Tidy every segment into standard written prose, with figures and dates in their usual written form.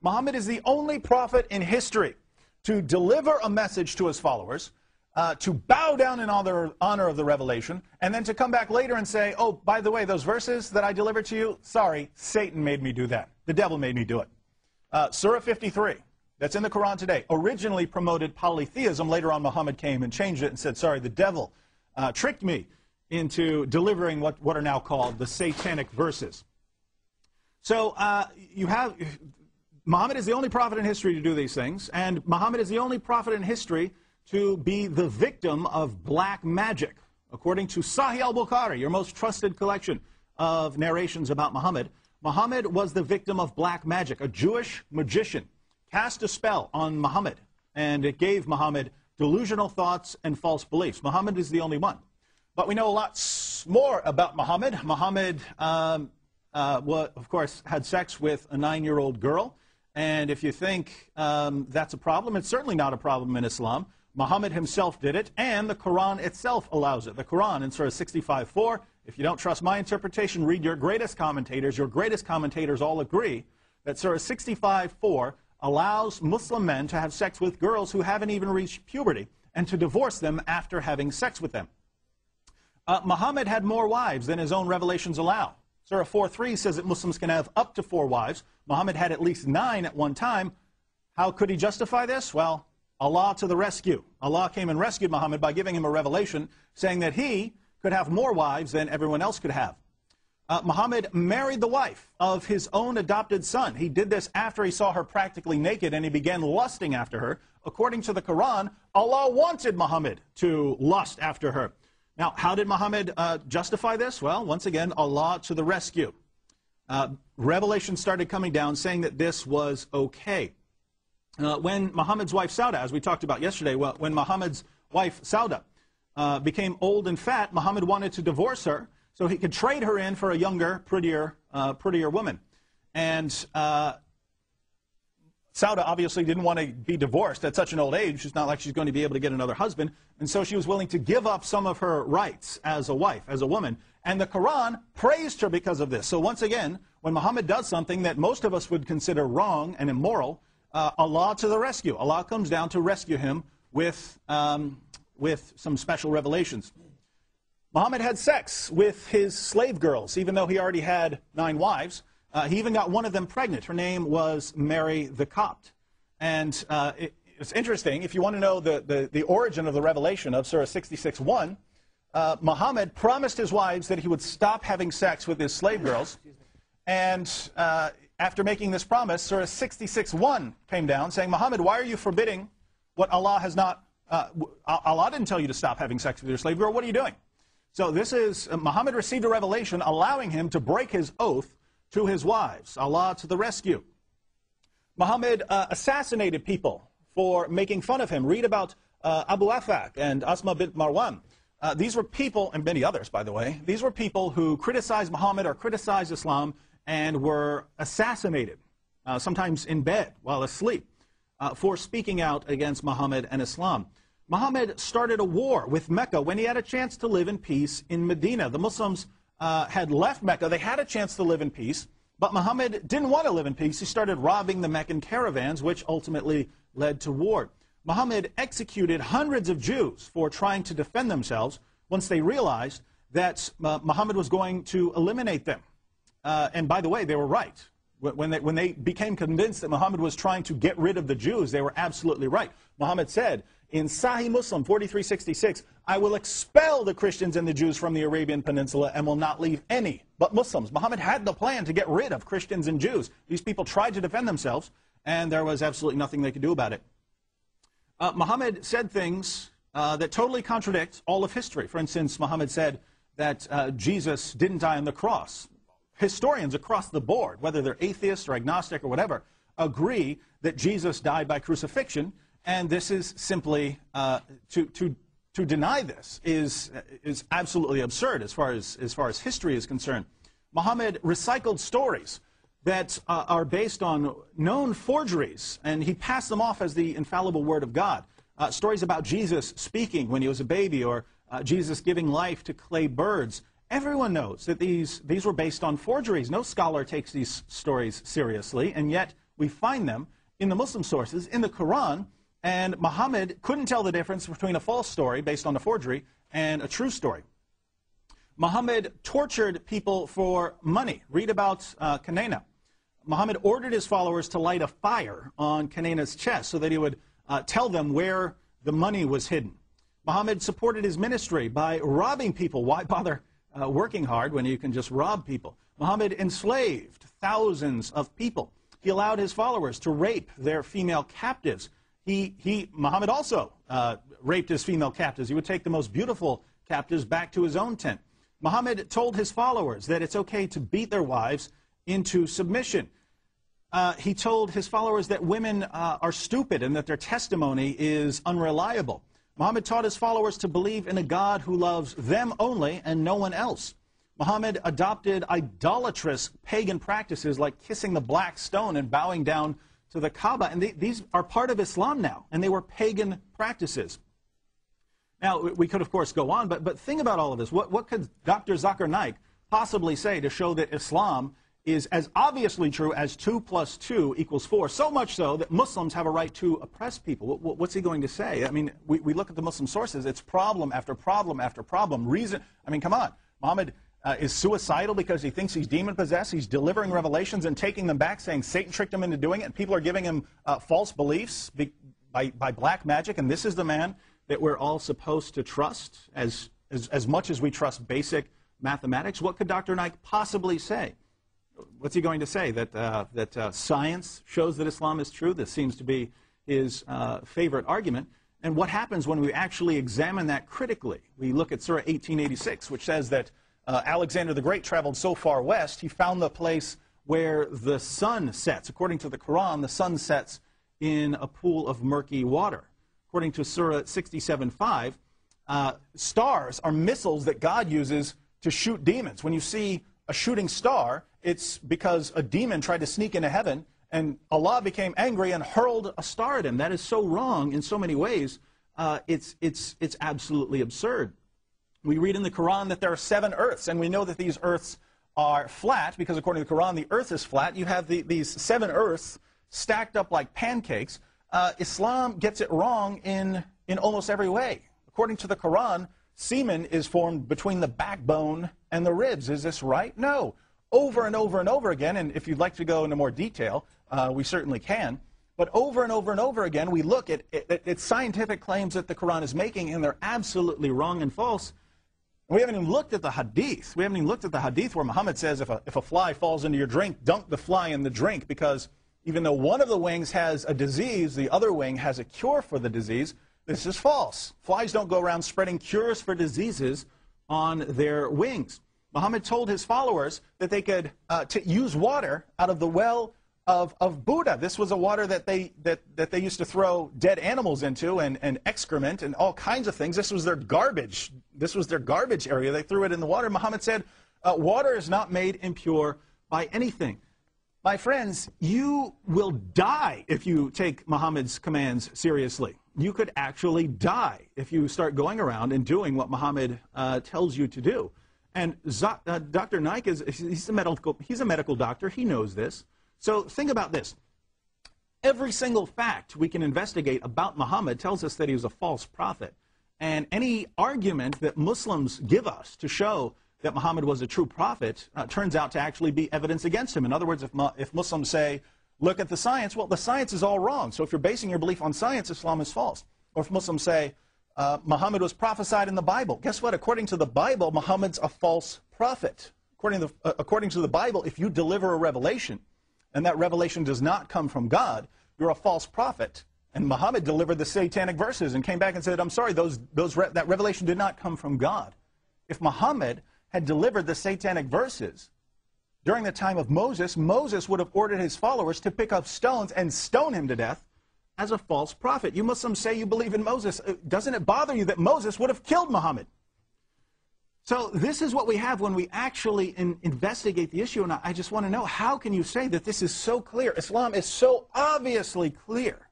Muhammad is the only prophet in history to deliver a message to his followers, to bow down in honor of the revelation, and then to come back later and say, oh, by the way, those verses that I delivered to you, sorry, Satan made me do that. The devil made me do it. Surah 53, that's in the Quran today, originally promoted polytheism. Later on, Muhammad came and changed it and said, sorry, the devil tricked me into delivering what are now called the satanic verses. So Muhammad is the only prophet in history to do these things, and Muhammad is the only prophet in history to be the victim of black magic. According to Sahih al-Bukhari, your most trusted collection of narrations about Muhammad, Muhammad was the victim of black magic. A Jewish magician cast a spell on Muhammad, and it gave Muhammad delusional thoughts and false beliefs. Muhammad is the only one. But we know a lot more about Muhammad. Muhammad, of course, had sex with a 9-year-old girl. And if you think that's a problem, it's certainly not a problem in Islam. Muhammad himself did it, and the Quran itself allows it. The Quran in Surah 65:4, if you don't trust my interpretation, read your greatest commentators. Your greatest commentators all agree that Surah 65:4 allows Muslim men to have sex with girls who haven't even reached puberty and to divorce them after having sex with them. Muhammad had more wives than his own revelations allow. Surah 4:3 says that Muslims can have up to 4 wives. Muhammad had at least 9 at one time. How could he justify this? Well, Allah to the rescue. Allah came and rescued Muhammad by giving him a revelation saying that he could have more wives than everyone else could have. Muhammad married the wife of his own adopted son. He did this after he saw her practically naked, and he began lusting after her. According to the Quran, Allah wanted Muhammad to lust after her. Now, how did Muhammad justify this? Well, once again, Allah to the rescue. Revelation started coming down saying that this was okay. When Muhammad's wife Sauda, as we talked about yesterday, when Muhammad's wife Sauda became old and fat, Muhammad wanted to divorce her so he could trade her in for a younger, prettier woman. And Sauda obviously didn't want to be divorced at such an old age. It's not like she's going to be able to get another husband. And so she was willing to give up some of her rights as a wife, as a woman. And the Quran praised her because of this. So once again, when Muhammad does something that most of us would consider wrong and immoral, Allah to the rescue. Allah comes down to rescue him with some special revelations. Muhammad had sex with his slave girls, even though he already had 9 wives. He even got one of them pregnant. Her name was Mary the Copt. And it's interesting, if you want to know the origin of the revelation of Surah 66:1, Muhammad promised his wives that he would stop having sex with his slave girls. And after making this promise, Surah 66:1 came down saying, Muhammad, why are you forbidding what Allah has not, Allah didn't tell you to stop having sex with your slave girl. What are you doing? So this is, Muhammad received a revelation allowing him to break his oath to his wives. Allah to the rescue. Muhammad assassinated people for making fun of him. Read about Abu Afak and Asma bint Marwan. These were people, and many others, by the way, these were people who criticized Muhammad or criticized Islam and were assassinated, sometimes in bed while asleep, for speaking out against Muhammad and Islam. Muhammad started a war with Mecca when he had a chance to live in peace in Medina. The Muslims had left Mecca. They had a chance to live in peace, but Muhammad didn't want to live in peace. He started robbing the Meccan caravans, which ultimately led to war. Muhammad executed hundreds of Jews for trying to defend themselves once they realized that Muhammad was going to eliminate them. And by the way, they were right. When they became convinced that Muhammad was trying to get rid of the Jews, they were absolutely right. Muhammad said in Sahih Muslim 4366, I will expel the Christians and the Jews from the Arabian Peninsula and will not leave any but Muslims. Muhammad had the plan to get rid of Christians and Jews. These people tried to defend themselves, and there was absolutely nothing they could do about it. Muhammad said things that totally contradict all of history. For instance, Muhammad said that Jesus didn't die on the cross. Historians across the board, whether they're atheists or agnostic or whatever, agree that Jesus died by crucifixion, and this is simply, to deny this is absolutely absurd as far as history is concerned. Muhammad recycled stories that are based on known forgeries, and he passed them off as the infallible word of God. Stories about Jesus speaking when he was a baby, or Jesus giving life to clay birds. Everyone knows that these were based on forgeries. No scholar takes these stories seriously, and yet We find them in the Muslim sources, in the Quran, and Muhammad couldn't tell the difference between a false story based on a forgery and a true story. Muhammad tortured people for money. Read about Kanana. Muhammad ordered his followers to light a fire on Kanana's chest so that he would tell them where the money was hidden. Muhammad supported his ministry by robbing people. Why bother working hard when you can just rob people? Muhammad enslaved thousands of people. He allowed his followers to rape their female captives. Muhammad also raped his female captives. He would take the most beautiful captives back to his own tent. Muhammad told his followers that it's okay to beat their wives into submission. He told his followers that women are stupid and that their testimony is unreliable. Muhammad taught his followers to believe in a God who loves them only and no one else. Muhammad adopted idolatrous pagan practices like kissing the black stone and bowing down to the Kaaba. And these are part of Islam now, and they were pagan practices. Now, we could, of course, go on, but think about all of this. What could Dr. Zakir Naik possibly say to show that Islam is as obviously true as 2 + 2 = 4, so much so that Muslims have a right to oppress people? What's he going to say? I mean, we look at the Muslim sources, it's problem after problem after problem. I mean, come on. Muhammad is suicidal because he thinks he's demon-possessed. He's delivering revelations and taking them back, saying Satan tricked him into doing it, and people are giving him false beliefs by black magic, and this is the man that we're all supposed to trust as much as we trust basic mathematics. What could Dr. Naik possibly say? What's he going to say? That science shows that Islam is true? This seems to be his favorite argument. And what happens when we actually examine that critically? We look at Surah 1886, which says that Alexander the Great traveled so far west, he found the place where the sun sets. According to the Quran, the sun sets in a pool of murky water. According to Surah 67:5, stars are missiles that God uses to shoot demons. When you see a shooting star, it's because a demon tried to sneak into heaven, and Allah became angry and hurled a star at him. That is so wrong in so many ways. It's absolutely absurd. We read in the Quran that there are 7 earths, and we know that these earths are flat, because according to the Quran, the earth is flat. You have these 7 earths stacked up like pancakes. Islam gets it wrong in almost every way. According to the Quran, semen is formed between the backbone and the ribs. Is this right? No. Over and over and over again, and if you'd like to go into more detail, we certainly can. But over and over and over again, we look at scientific claims that the Quran is making, and they're absolutely wrong and false. We haven't even looked at the hadith. We haven't even looked at the hadith where Muhammad says if a fly falls into your drink, dunk the fly in the drink, because even though one of the wings has a disease, the other wing has a cure for the disease. This is false. Flies don't go around spreading cures for diseases on their wings. Muhammad told his followers that they could use water out of the well of Buddha. This was a water that they used to throw dead animals into, and excrement and all kinds of things. This was their garbage. This was their garbage area. They threw it in the water. Muhammad said, water is not made impure by anything. My friends, you will die if you take Muhammad's commands seriously. You could actually die if you start going around and doing what Muhammad tells you to do. And Dr. Naik he's a medical doctor. He knows this. So think about this. Every single fact we can investigate about Muhammad tells us that he was a false prophet. And any argument that Muslims give us to show that Muhammad was a true prophet turns out to actually be evidence against him. In other words, if Muslims say, look at the science, well, the science is all wrong. So if you're basing your belief on science, Islam is false. Or if Muslims say, Muhammad was prophesied in the Bible. Guess what? According to the Bible, Muhammad's a false prophet. According to the Bible, if you deliver a revelation, and that revelation does not come from God, you're a false prophet. And Muhammad delivered the satanic verses and came back and said, I'm sorry, that revelation did not come from God. If Muhammad had delivered the satanic verses during the time of Moses, Moses would have ordered his followers to pick up stones and stone him to death as a false prophet. You Muslims say you believe in Moses. Doesn't it bother you that Moses would have killed Muhammad? So this is what we have when we actually investigate the issue, and I just want to know, how can you say that this is so clear? Islam is so obviously clear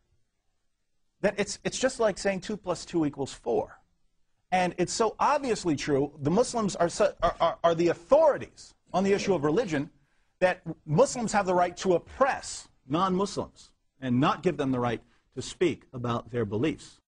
that it's just like saying 2 + 2 = 4. And it's so obviously true, the Muslims are the authorities on the issue of religion, that Muslims have the right to oppress non-Muslims and not give them the right to speak about their beliefs.